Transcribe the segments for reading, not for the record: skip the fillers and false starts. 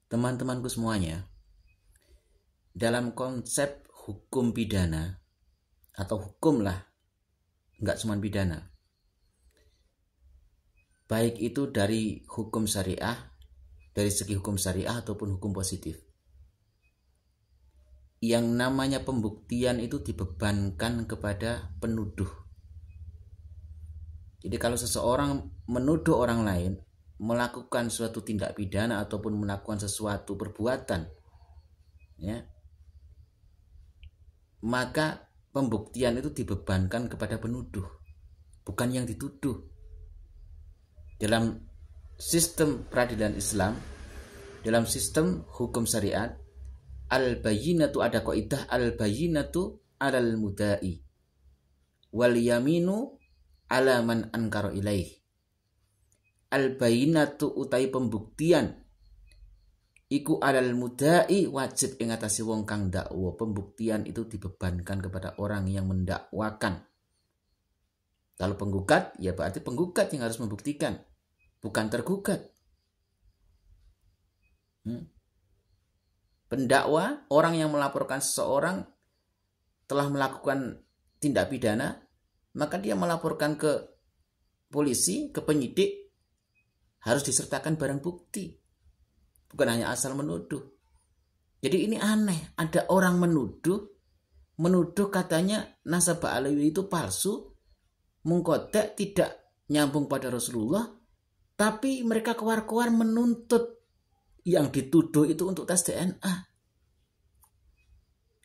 teman-temanku semuanya, dalam konsep hukum pidana atau hukum lah, nggak cuma pidana, baik itu dari hukum syariah, dari segi hukum syariah ataupun hukum positif, yang namanya pembuktian itu dibebankan kepada penuduh. Jadi kalau seseorang menuduh orang lain melakukan suatu tindak pidana ataupun melakukan sesuatu perbuatan, ya, maka pembuktian itu dibebankan kepada penuduh, bukan yang dituduh. Dalam sistem peradilan Islam, dalam sistem hukum syariat, al-bayyinatu, ada kaidah al-bayyinatu alal mudai wal yaminu ala man ankara ilaih. Al-bayyinatu utai pembuktian iku alal mudai, wajib ing atase wong kang dakwa. Pembuktian itu dibebankan kepada orang yang mendakwakan. Kalau penggugat, ya berarti penggugat yang harus membuktikan, bukan tergugat. Pendakwa, orang yang melaporkan seseorang telah melakukan tindak pidana, maka dia melaporkan ke polisi, ke penyidik, harus disertakan barang bukti, bukan hanya asal menuduh. Jadi ini aneh, ada orang menuduh katanya nasabah alawi itu palsu, mengkotek, tidak nyambung pada Rasulullah, tapi mereka keluar-keluar menuntut yang dituduh itu untuk tes DNA.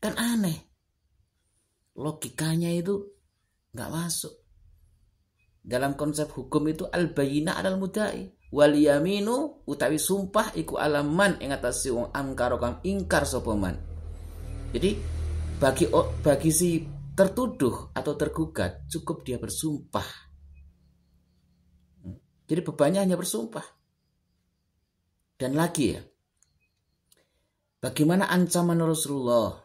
Kan aneh, logikanya itu nggak masuk. Dalam konsep hukum itu al-bayyinah alal mudai wal yaminu utawi sumpah iku alaman ing atase wong angkara kang ingkar sapa man. Jadi bagi si tertuduh atau tergugat cukup dia bersumpah. Jadi bebannya hanya bersumpah. Dan lagi ya, bagaimana ancaman Rasulullah,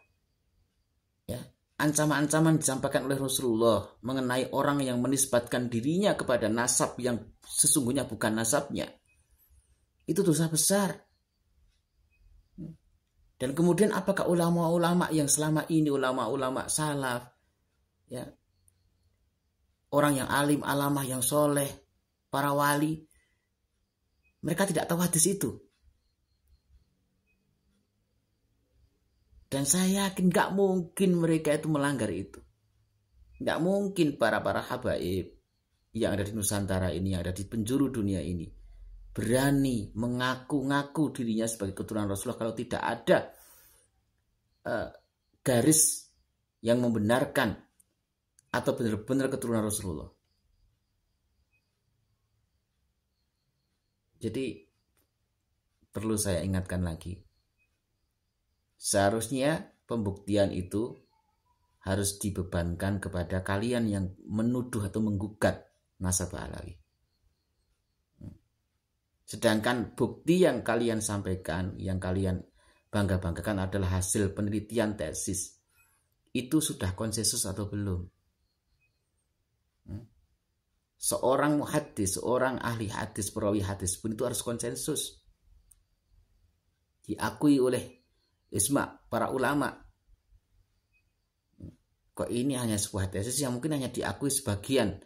ya, ancaman-ancaman disampaikan oleh Rasulullah mengenai orang yang menisbatkan dirinya kepada nasab yang sesungguhnya bukan nasabnya, itu dosa besar. Dan kemudian apakah ulama-ulama yang selama ini, ulama-ulama salaf, ya, orang yang alim, alamah, yang soleh, para wali, mereka tidak tahu hadis itu? Dan saya yakin gak mungkin mereka itu melanggar itu. Gak mungkin para habaib yang ada di Nusantara ini, yang ada di penjuru dunia ini, berani mengaku-ngaku dirinya sebagai keturunan Rasulullah kalau tidak ada garis yang membenarkan atau benar-benar keturunan Rasulullah. Jadi perlu saya ingatkan lagi, seharusnya pembuktian itu harus dibebankan kepada kalian yang menuduh atau menggugat nasabah alawi. Sedangkan bukti yang kalian sampaikan, yang kalian bangga-banggakan adalah hasil penelitian tesis, itu sudah konsensus atau belum? Seorang muhaddis, seorang ahli hadis, perawi hadis pun itu harus konsensus, diakui oleh ijma para ulama. Kok ini hanya sebuah tesis yang mungkin hanya diakui sebagian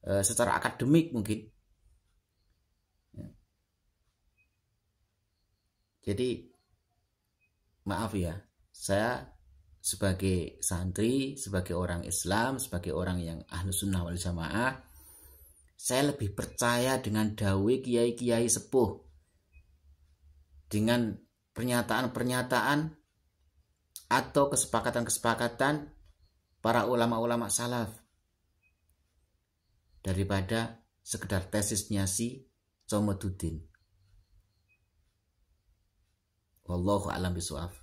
secara akademik mungkin. Jadi maaf ya, saya sebagai santri, sebagai orang Islam, sebagai orang yang ahlus sunnah wal jamaah, saya lebih percaya dengan dawai kiai-kiai sepuh, dengan pernyataan-pernyataan atau kesepakatan-kesepakatan para ulama-ulama salaf, daripada sekedar tesisnya si Comoduddin. Wallahu a'lam bishawab.